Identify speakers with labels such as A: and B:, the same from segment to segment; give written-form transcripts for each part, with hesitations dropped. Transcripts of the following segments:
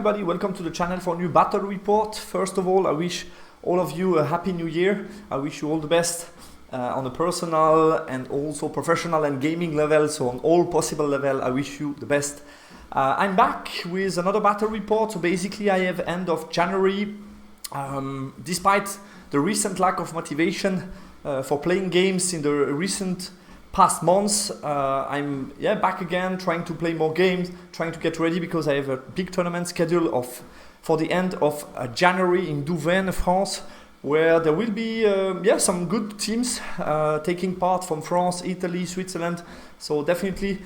A: everybody, welcome to the channel for a new battle report. First of all, I wish all of you a happy new year. I wish you all the best on a personal and also professional and gaming level, so on all possible level, I wish you the best. I'm back with another battle report. So basically I have end of January, despite the recent lack of motivation for playing games in the recent past months, I'm back again, trying to play more games, trying to get ready because I have a big tournament schedule for the end of January in Dwarves, France, where there will be some good teams taking part from France, Italy, Switzerland. So definitely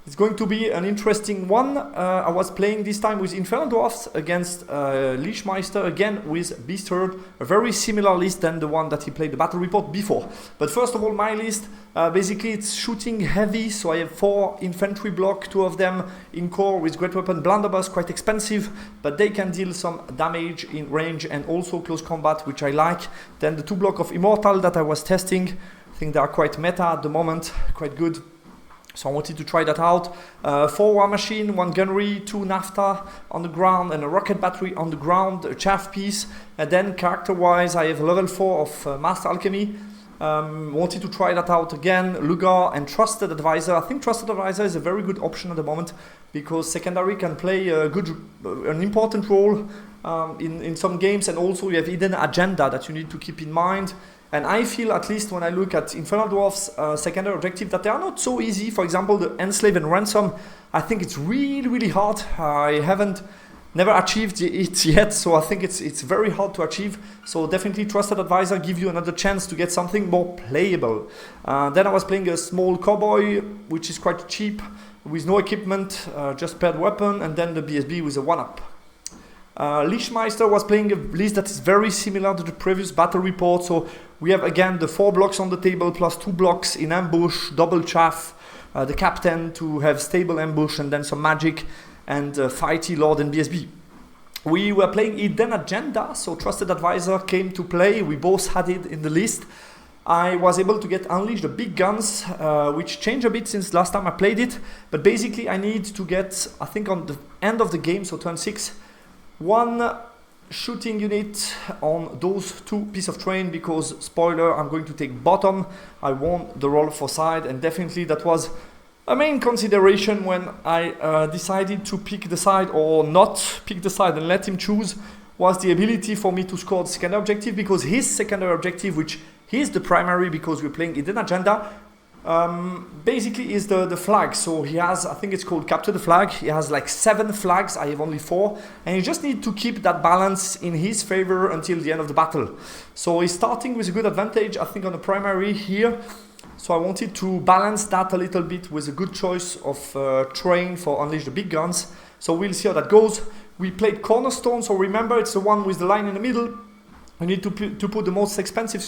A: it's going to be an interesting one. I was playing this time with Infernal Dwarves against Lichmeister, again with Beast Herd, a very similar list than the one that he played the battle report before. But first of all, my list, basically it's shooting heavy, so I have 4 infantry block, 2 of them in core with great weapon blunderbuss, quite expensive, but they can deal some damage in range and also close combat, which I like. Then the 2 block of Immortal that I was testing, I think they are quite meta at the moment, quite good. So I wanted to try that out. 4 War Machine, 1 Gunnery, 2 NAFTA on the ground and a Rocket Battery on the ground, a Chaff Piece. And then character-wise, I have level 4 of Master Alchemy. Wanted to try that out again. Lugar and Trusted Advisor. I think Trusted Advisor is a very good option at the moment because secondary can play an important role in some games, and also you have hidden agenda that you need to keep in mind. And I feel, at least when I look at Infernal Dwarves' secondary objective, that they are not so easy. For example, the Enslave and Ransom, I think it's really hard. I never achieved it yet, so I think it's very hard to achieve. So definitely Trusted Advisor give you another chance to get something more playable. Then I was playing a small cowboy, which is quite cheap, with no equipment, just paired weapon, and then the BSB with a 1-up. Lichmeister was playing a list that is very similar to the previous battle report. So we have again the 4 blocks on the table plus 2 blocks in ambush, double chaff, the captain to have stable ambush, and then some magic and fighty lord and BSB. We were playing hidden agenda, so Trusted Advisor came to play. We both had it in the list. I was able to get unleash the big guns, which changed a bit since last time I played it. But basically I need to get, I think on the end of the game, so turn 6, 1 shooting unit on those 2 pieces of train, because spoiler, I'm going to take bottom. I want the roll for side, and definitely that was a main consideration when I decided to pick the side or not pick the side and let him choose, was the ability for me to score the secondary objective, because his secondary objective, which is the primary because we're playing hidden agenda, basically is the flag. So he has, I think it's called capture the flag. He has like 7 flags, I have only 4, and you just need to keep that balance in his favor until the end of the battle. So he's starting with a good advantage, I think, on the primary here. So I wanted to balance that a little bit with a good choice of train for unleash the big guns. So we'll see how that goes. We played Cornerstone, so remember it's the one with the line in the middle. You need to put the most expensive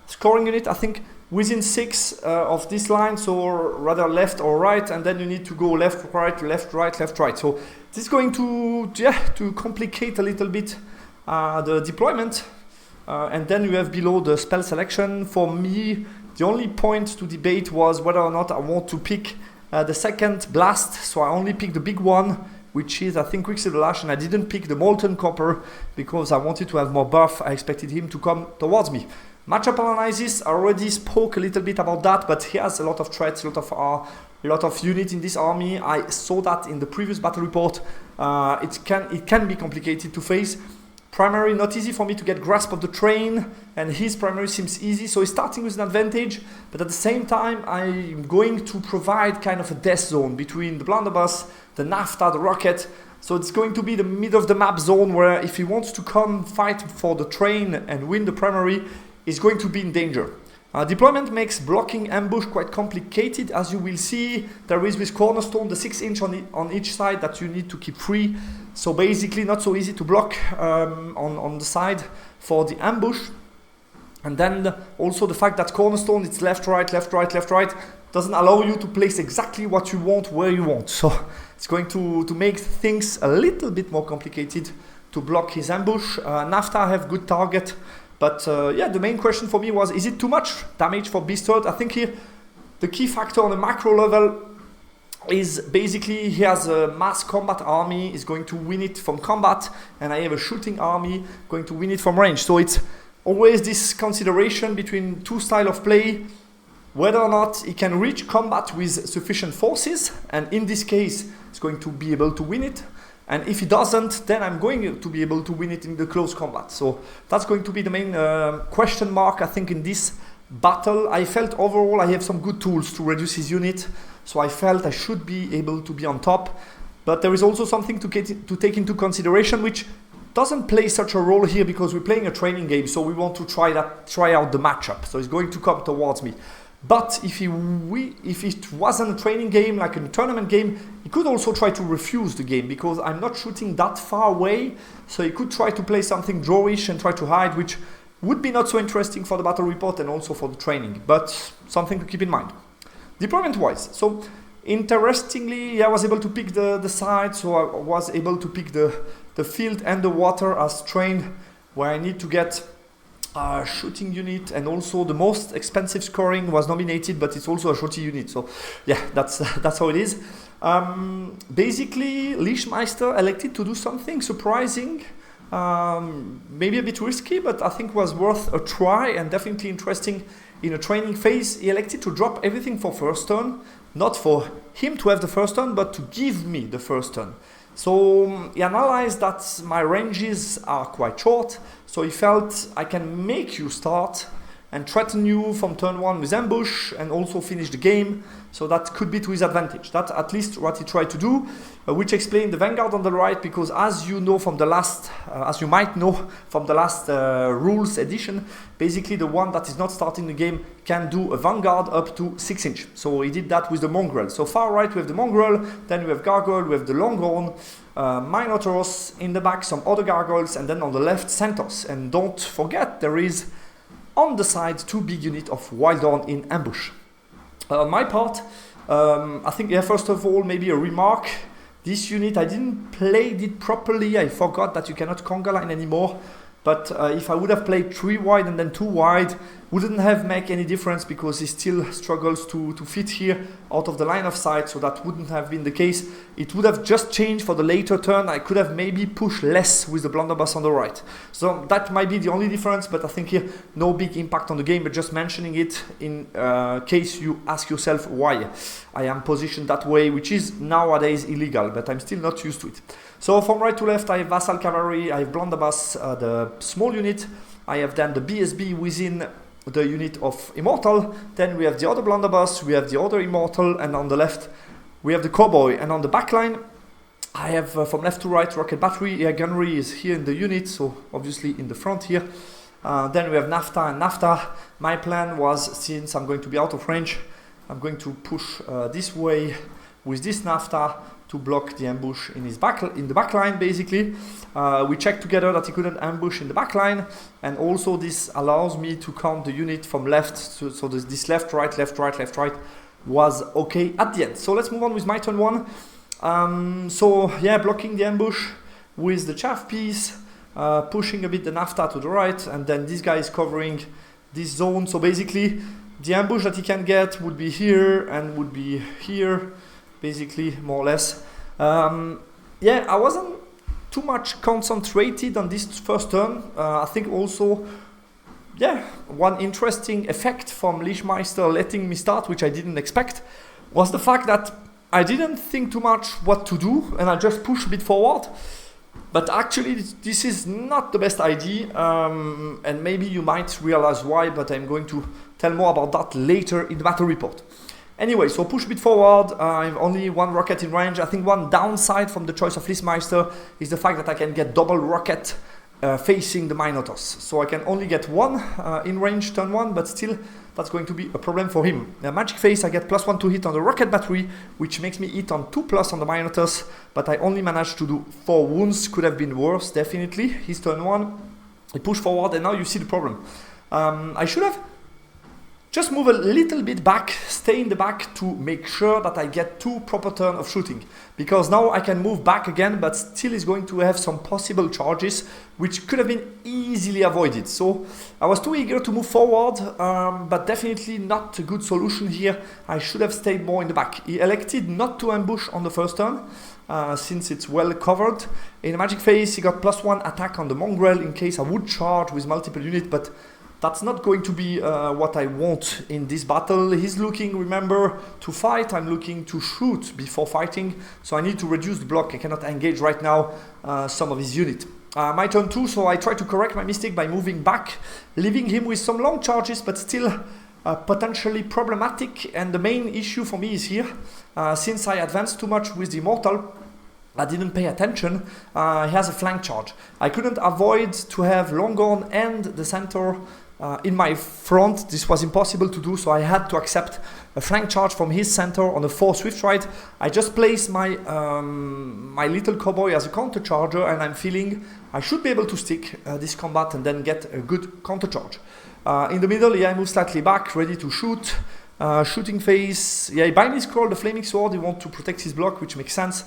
A: scoring unit, I think, within 6 of this line, so rather left or right, and then you need to go left, right, left, right, left, right. So this is going to complicate a little bit the deployment. And then you have below the spell selection. For me, the only point to debate was whether or not I want to pick the second blast. So I only picked the big one, which is, I think, Quicksilver Lash, and I didn't pick the Molten Copper because I wanted to have more buff. I expected him to come towards me. Matchup analysis, I already spoke a little bit about that, but he has a lot of threats, a lot of units in this army. I saw that in the previous battle report. It can be complicated to face. Primary, not easy for me to get grasp of the train, and his primary seems easy, so he's starting with an advantage, but at the same time I'm going to provide kind of a death zone between the blunderbuss, the NAFTA, the rocket. So it's going to be the mid of the map zone where if he wants to come fight for the train and win the primary, he's going to be in danger. Deployment makes blocking ambush quite complicated. As you will see, there is with Cornerstone the 6-inch on each side that you need to keep free. So basically not so easy to block on the side for the ambush. And then also the fact that Cornerstone, it's left, right, left, right, left, right, doesn't allow you to place exactly what you want where you want. So it's going to make things a little bit more complicated to block his ambush. NAFTA have good target. But the main question for me was, is it too much damage for Beast Herd? I think here the key factor on the macro level is basically he has a mass combat army, is going to win it from combat, and I have a shooting army going to win it from range. So it's always this consideration between two styles of play, whether or not he can reach combat with sufficient forces, and in this case he's going to be able to win it, and if he doesn't, then I'm going to be able to win it in the close combat. So that's going to be the main question mark, I think, in this battle. I felt overall I have some good tools to reduce his unit, so I felt I should be able to be on top. But there is also something to take into consideration, which doesn't play such a role here because we're playing a training game, so we want to try out the matchup. So he's going to come towards me. But if it wasn't a training game, like a tournament game, he could also try to refuse the game because I'm not shooting that far away. So he could try to play something drawish and try to hide, which would be not so interesting for the battle report and also for the training, but something to keep in mind. Deployment-wise, so interestingly, I was able to pick the side, so I was able to pick the field and the water as trained, where I need to get a shooting unit, and also the most expensive scoring was nominated, but it's also a shooting unit, so yeah, that's how it is. Basically, Leashmeister elected to do something surprising, maybe a bit risky, but I think was worth a try and definitely interesting. In a training phase, he elected to drop everything for first turn, not for him to have the first turn, but to give me the first turn. So he analyzed that my ranges are quite short, so he felt I can make you start and threaten you from turn 1 with ambush and also finish the game, so that could be to his advantage. That's at least what he tried to do, which explained the Vanguard on the right, because as you know from the last, as you might know from the last rules edition, basically the one that is not starting the game can do a Vanguard up to 6 inch. So he did that with the Mongrel. So far right we have the Mongrel, then we have Gargoyle, we have the Longhorn, Minotaurs in the back, some other Gargoyles, and then on the left Centaurs. And don't forget there is on the side 2 big units of Wildhorn in ambush. On my part, I think, yeah, first of all, maybe a remark. This unit, I didn't play it properly. I forgot that you cannot conga line anymore. But if I would have played 3 wide and then 2 wide, wouldn't have make any difference because he still struggles to fit here out of the line of sight, so that wouldn't have been the case. It would have just changed for the later turn. I could have maybe pushed less with the blunderbuss on the right. So that might be the only difference, but I think here no big impact on the game, but just mentioning it in case you ask yourself why I am positioned that way, which is nowadays illegal, but I'm still not used to it. So from right to left, I have Vassal Cavalry, I have blunderbuss, the small unit, I have then the BSB within the unit of Immortal, then we have the other blunderbuss, we have the other Immortal, and on the left we have the Cowboy, and on the back line I have from left to right Rocket Battery. Air Gunnery is here in the unit, so obviously in the front here. Then we have Nafta and Nafta. My plan was, since I'm going to be out of range, I'm going to push this way with this Nafta to block the ambush in his in the back line, basically. We checked together that he couldn't ambush in the back line, and also this allows me to count the unit from left, so this left, right, left, right, left, right was okay at the end. So let's move on with my turn 1. So yeah, blocking the ambush with the chaff piece, pushing a bit the Nafta to the right, and then this guy is covering this zone. So basically the ambush that he can get would be here and would be here, basically, more or less. Yeah, I wasn't too much concentrated on this first turn. I think also, yeah, one interesting effect from Leashmeister letting me start, which I didn't expect, was the fact that I didn't think too much what to do, and I just pushed a bit forward. But actually, this is not the best idea, and maybe you might realize why, but I'm going to tell more about that later in the battle report. Anyway, so push a bit forward. I have only 1 rocket in range. I think one downside from the choice of Leashmeister is the fact that I can get double rocket facing the Minotaurs. So I can only get 1 in range turn 1, but still that's going to be a problem for him. Now, Magic Face, I get +1 to hit on the rocket battery, which makes me hit on 2+ on the Minotaurs, but I only managed to do 4 wounds. Could have been worse, definitely. His turn 1, he pushed forward, and now you see the problem. I should have just move a little bit back, stay in the back to make sure that I get 2 proper turns of shooting. Because now I can move back again, but still is going to have some possible charges, which could have been easily avoided. So I was too eager to move forward, but definitely not a good solution here. I should have stayed more in the back. He elected not to ambush on the first turn, since it's well covered. In the magic phase, he got +1 attack on the mongrel in case I would charge with multiple units, but that's not going to be what I want in this battle. He's looking, remember, to fight. I'm looking to shoot before fighting. So I need to reduce the block. I cannot engage right now some of his unit. My turn 2, so I try to correct my mistake by moving back, leaving him with some long charges, but still potentially problematic. And the main issue for me is here, since I advanced too much with the Immortal, I didn't pay attention. He has a flank charge. I couldn't avoid to have Longhorn and the centaur in my front. This was impossible to do, so I had to accept a flank charge from his centaur on a 4 swift ride. I just placed my my little cowboy as a counter charger, and I'm feeling I should be able to stick this combat and then get a good counter charge. In the middle, yeah, I move slightly back, ready to shoot. Shooting phase, yeah, he binary scroll the flaming sword. He wants to protect his block, which makes sense.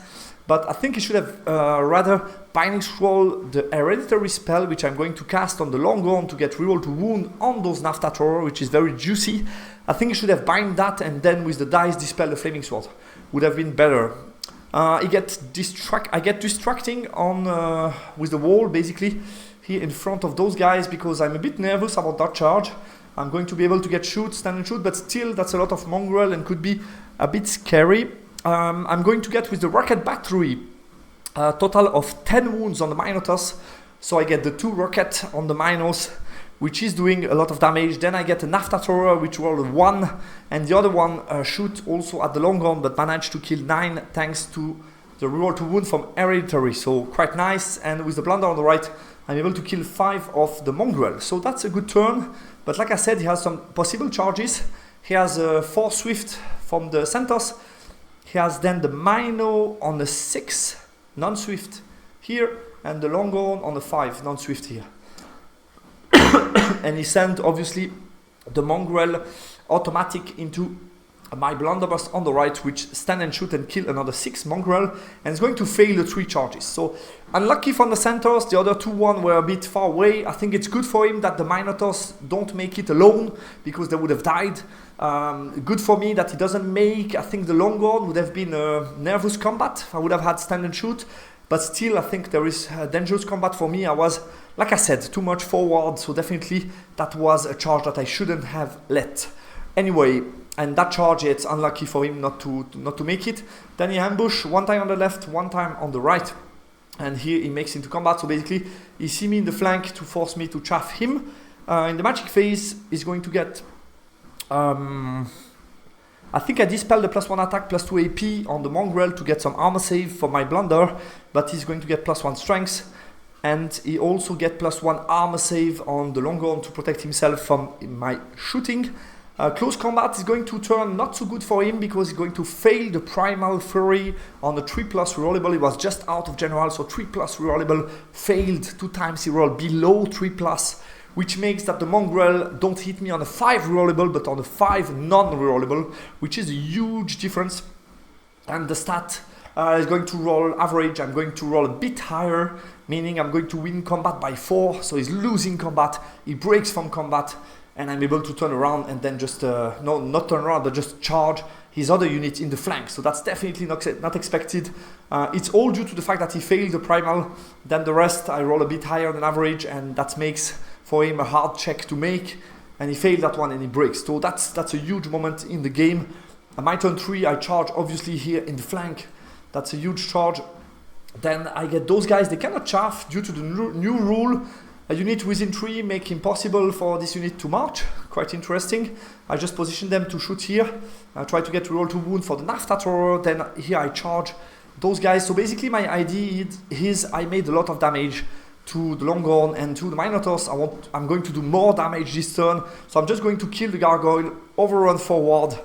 A: But I think he should have rather binding scroll the hereditary spell, which I'm going to cast on the Longhorn to get reroll to wound on those Nafta Thrower, which is very juicy. I think he should have bind that and then with the dice dispel the flaming sword. Would have been better. I get distracting on with the wall basically here in front of those guys because I'm a bit nervous about that charge. I'm going to be able to get stand and shoot, but still that's a lot of mongrel and could be a bit scary. I'm going to get with the rocket battery a total of 10 wounds on the Minotaurs. So I get the 2 rocket on the Minos, which is doing a lot of damage. Then I get a Nafta Thrower, which rolled 1, and the other one shoot also at the Longhorn, but managed to kill 9 thanks to the reroll to wound from Hereditary. So quite nice, and with the Blunder on the right, I'm able to kill 5 of the Mongrel. So that's a good turn, but like I said, he has some possible charges. He has a 4 Swift from the Centaurs. He has then the Mino on the 6 non-swift here and the Longhorn on the 5 non-swift here. And he sent obviously the mongrel automatic into my blunderbuss on the right, which stand and shoot and kill another 6 mongrel, and it's going to fail the 3 charges. So unlucky from the centaurs, the other 2 were a bit far away. I think it's good for him that the minotaurs don't make it alone because they would have died. Good for me that he doesn't make, I think the Longhorn would have been a nervous combat if I would have had stand and shoot, but still I think there is a dangerous combat for me. I was, like I said, too much forward, so definitely that was a charge that I shouldn't have let. Anyway, and that charge, it's unlucky for him not to make it. Then he ambush 1 time on the left, 1 time on the right, and here he makes into combat. So basically he see me in the flank to force me to chaff him. In the magic phase he's going to get I think I dispel the +1 attack, +2 AP on the mongrel to get some armor save for my blunder, but he's going to get +1 strength, and he also get +1 armor save on the Longhorn to protect himself from my shooting. Close combat is going to turn not so good for him because he's going to fail the Primal Fury on the 3+ rerollable. He was just out of general, so 3+ rerollable failed 2 times. He rolled below 3+, which makes that the mongrel don't hit me on a 5 rerollable, but on a 5 non-rerollable, which is a huge difference. And the stat is going to roll average. I'm going to roll a bit higher, meaning I'm going to win combat by 4. So he's losing combat, he breaks from combat, and I'm able to turn around and then just, no, not turn around, but just charge his other unit in the flank. So that's definitely not expected. It's all due to the fact that he failed the primal. Then the rest, I roll a bit higher than average, and that makes for him a hard check to make. And he failed that one and he breaks. So that's a huge moment in the game. My turn 3, I charge obviously here in the flank. That's a huge charge. Then I get those guys, they cannot chaff due to the new rule. A unit within 3 make impossible for this unit to march. Quite interesting. I just position them to shoot here. I try to get reroll to wound for the Nafta Thrower. Then here I charge those guys. So basically my idea is I made a lot of damage to the Longhorn and to the Minotaurs. I'm going to do more damage this turn. So I'm just going to kill the Gargoyle, overrun forward,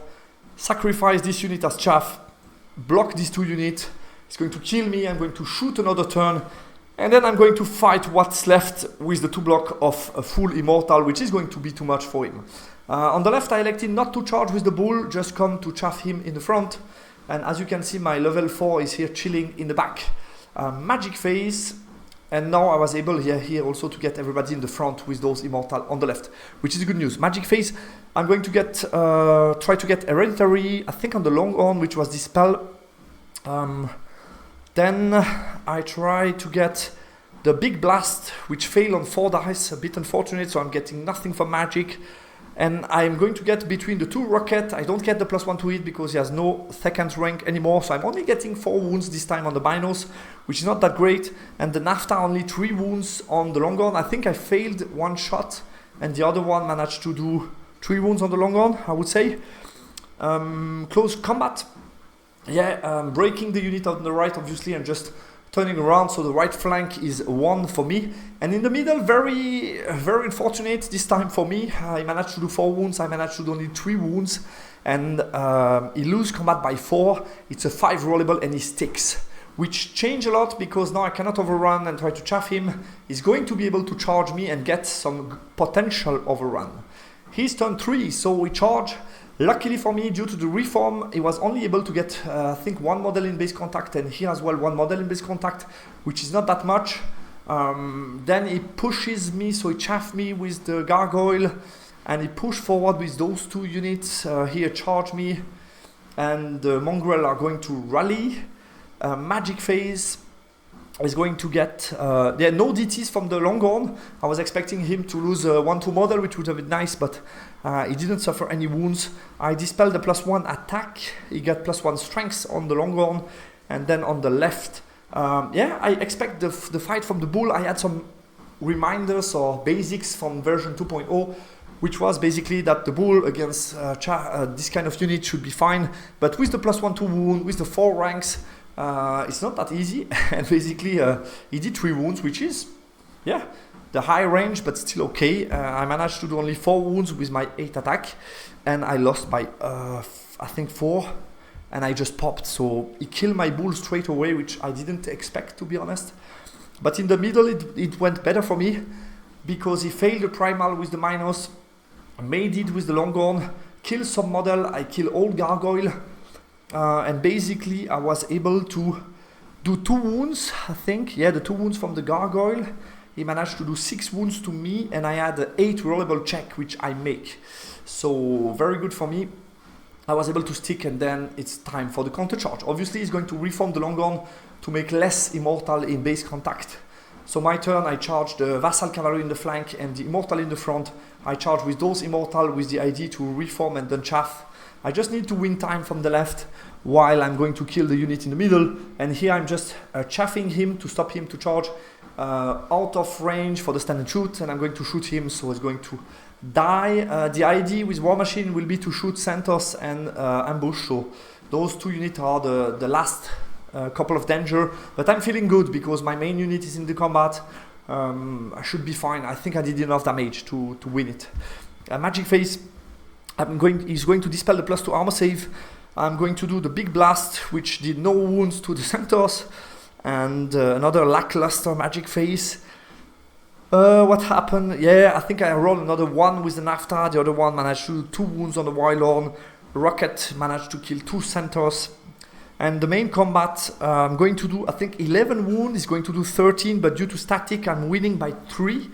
A: sacrifice this unit as chaff, block these 2 units. It's going to kill me. I'm going to shoot another turn. And then I'm going to fight what's left with the 2 block of a full Immortal, which is going to be too much for him. On the left, I elected not to charge with the bull, just come to chaff him in the front. And as you can see, my level 4 is here chilling in the back. Magic phase. And now I was able here also to get everybody in the front with those immortal on the left, which is good news. Magic phase, I'm going to get try to get hereditary, I think on the long horn, which was dispel. Then I try to get the big blast, which failed on 4 dice, a bit unfortunate, so I'm getting nothing for magic. And I'm going to get between the 2 rocket. I don't get the +1 to hit because he has no second rank anymore. So I'm only getting 4 wounds this time on the binos, which is not that great. And the NAFTA only 3 wounds on the long gun. I think I failed 1 shot and the other one managed to do 3 wounds on the long gun, I would say. Close combat. Breaking the unit on the right, obviously, and just turning around, so the right flank is 1 for me. And in the middle, very unfortunate this time for me. I managed to do 4 wounds, I managed to do only 3 wounds. And he loses combat by 4. It's a 5 rollable and he sticks. Which changed a lot because now I cannot overrun and try to chaff him. He's going to be able to charge me and get some potential overrun. He's turn 3, so we charge. Luckily for me, due to the reform, he was only able to get, I think, 1 model in base contact, and here as well 1 model in base contact, which is not that much. Then he pushes me, so he chaffed me with the gargoyle, and he pushed forward with those 2 units. Here charge me, and the mongrel are going to rally. Magic phase is going to get no DTs from the Longhorn. I was expecting him to lose a 1-2 model, which would have been nice, but he didn't suffer any wounds. I dispelled the +1 attack. He got +1 strength on the Longhorn, and then on the left, I expect the fight from the bull. I had some reminders or basics from version 2.0, which was basically that the bull against this kind of unit should be fine, but with the +1-2 wound, with the 4 ranks, it's not that easy. And basically he did 3 wounds, which is the high range, but still okay. I managed to do only 4 wounds with my 8 attack, and I lost by I think 4, and I just popped. So he killed my bull straight away, which I didn't expect, to be honest. But in the middle it went better for me because he failed the primal with the minus, made it with the longhorn, killed some model, I killed all gargoyle. And basically I was able to do 2 wounds, I think. Yeah, the 2 wounds from the gargoyle. He managed to do 6 wounds to me, and I had an 8 rollable check, which I make. So very good for me. I was able to stick, and then it's time for the counter charge. Obviously he's going to reform the longhorn to make less immortal in base contact. So my turn, I charge the vassal cavalry in the flank and the immortal in the front. I charge with those immortal with the idea to reform and then chaff. I just need to win time from the left while I'm going to kill the unit in the middle. And here I'm just chaffing him to stop him to charge out of range for the stand and shoot. And I'm going to shoot him, so he's going to die. The idea with War Machine will be to shoot Santos and ambush. So those 2 units are the last couple of danger. But I'm feeling good because my main unit is in the combat. I should be fine. I think I did enough damage to win it. Magic phase. He's going to dispel the +2 armor save. I'm going to do the big blast, which did no wounds to the Centaurs, and another lackluster magic phase. What happened? Yeah, I think I rolled another 1 with the NAFTA. The other one managed to do 2 wounds on the Wildhorn. Rocket managed to kill 2 Centaurs. And the main combat, I'm going to do, I think, 11 wounds. He's going to do 13, but due to static, I'm winning by 3.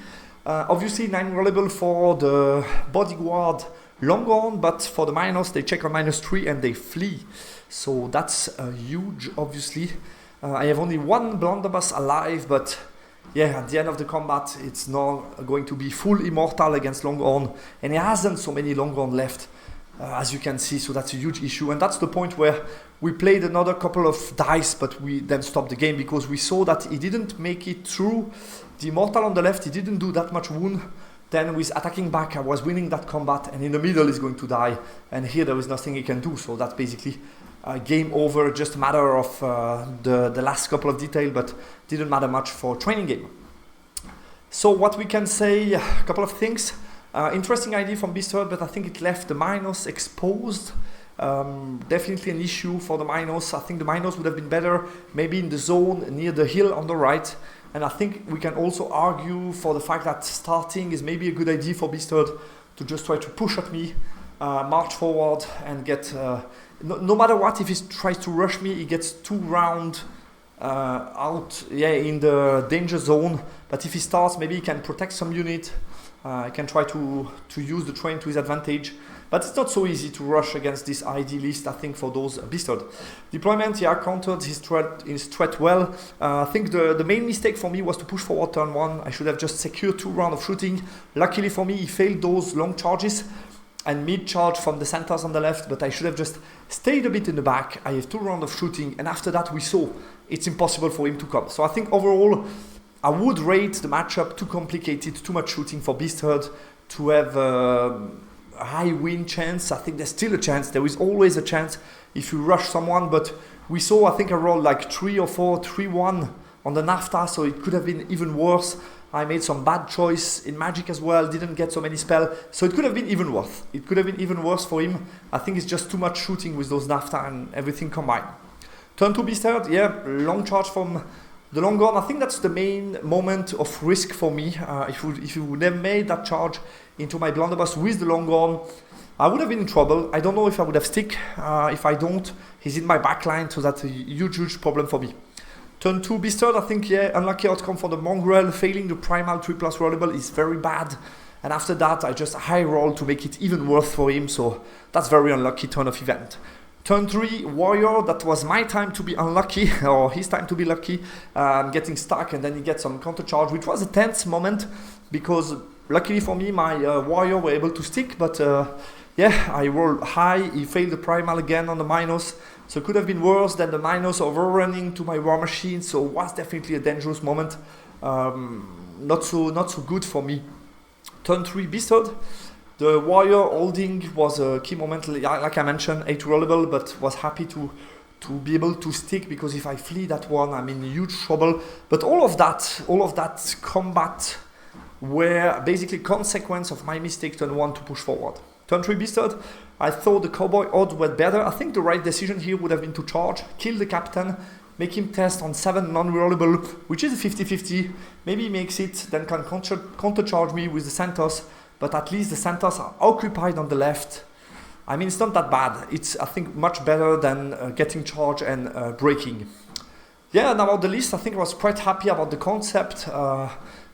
A: Obviously, 9 rollable for the bodyguard Longhorn, but for the minus, they check on -3 and they flee. So that's huge, obviously. I have only 1 blunderbuss alive, but yeah, at the end of the combat, it's now going to be full immortal against Longhorn, and he hasn't so many Longhorn left, as you can see, so that's a huge issue. And that's the point where we played another couple of dice, but we then stopped the game because we saw that he didn't make it through. The immortal on the left, he didn't do that much wound. Then with attacking back, I was winning that combat, and in the middle he's going to die, and here there was nothing he can do. So that's basically game over, just a matter of the last couple of details, but didn't matter much for training game. So what we can say, a couple of things. Interesting idea from Beastherd, but I think it left the minus exposed. Definitely an issue for the minus. I think the minus would have been better, maybe in the zone near the hill on the right. And I think we can also argue for the fact that starting is maybe a good idea for Beastherd to just try to push at me, march forward and get, no matter what, if he tries to rush me, he gets 2 rounds out in the danger zone. But if he starts, maybe he can protect some unit, he can try to use the train to his advantage. But it's not so easy to rush against this ID list, I think, for those Beastard. Deployment, countered his threat well. I think the main mistake for me was to push forward turn 1. I should have just secured 2 rounds of shooting. Luckily for me, he failed those long charges and mid-charge from the centers on the left, but I should have just stayed a bit in the back. I have 2 rounds of shooting, and after that we saw it's impossible for him to come. So I think overall, I would rate the matchup too complicated, too much shooting for Beastherd to have a high win chance. I think there's still a chance. There is always a chance if you rush someone, but we saw, I think, I rolled like 3 or 4, 3-1 on the NAFTA, so it could have been even worse. I made some bad choice in Magic as well, didn't get so many spells, so it could have been even worse. It could have been even worse for him. I think it's just too much shooting with those NAFTA and everything combined. Turn 2 Beastherd, long charge from the long gun. I think that's the main moment of risk for me. If you would have made that charge into my blunderbuss with the long gun, I would have been in trouble. I don't know if I would have stick. If I don't, he's in my backline, so that's a huge problem for me. Turn 2 Beastherd, I think, unlucky outcome for the Mongrel. Failing the primal 3+ rollable is very bad. And after that, I just high roll to make it even worse for him. So that's very unlucky turn of event. Turn 3 Warrior, that was my time to be unlucky, or his time to be lucky. Getting stuck, and then he gets some counter charge, which was a tense moment because luckily for me, my Warrior were able to stick. But I rolled high. He failed the primal again on the minus. So it could have been worse than the minus overrunning to my War Machine, so it was definitely a dangerous moment. Not so good for me. Turn 3 Beastherd. The Warrior holding was a key moment, like I mentioned, 8 rollable, but was happy to be able to stick, because if I flee that one, I'm in huge trouble. But all of that combat were basically consequence of my mistake turn 1 to push forward. Turn 3 Beastherd, I thought the Cowboy odds were better. I think the right decision here would have been to charge, kill the captain, make him test on 7 non-rollable, which is a 50-50. Maybe he makes it, then can counter-charge me with the Centos, but at least the Centos are occupied on the left. I mean, it's not that bad. It's, I think, much better than getting charged and breaking. Yeah, and about the list, I think I was quite happy about the concept.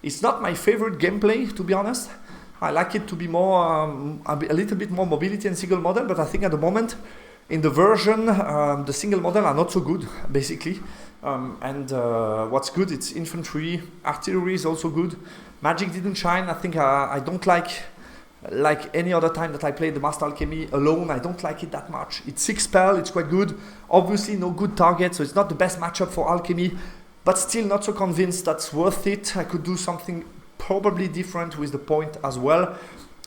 A: It's not my favorite gameplay, to be honest. I like it to be more, a little bit more mobility and single model, but I think at the moment, in the version, the single model are not so good, basically. What's good, it's infantry, artillery is also good. Magic didn't shine. I think I don't like any other time that I played the Master Alchemy alone, I don't like it that much. It's 6 spell, it's quite good. Obviously no good target, so it's not the best matchup for Alchemy, but still not so convinced that's worth it. I could do something probably different with the point as well.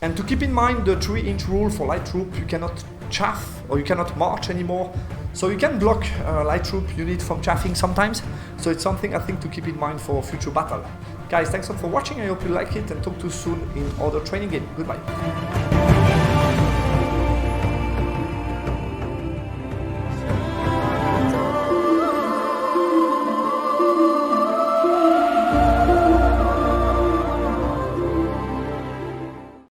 A: And to keep in mind the 3-inch rule for light troop, you cannot chaff or you cannot march anymore. So you can block light troop unit from chaffing sometimes. So it's something I think to keep in mind for future battle. Guys, thanks a lot for watching. I hope you like it and talk to you soon in other training game. Goodbye.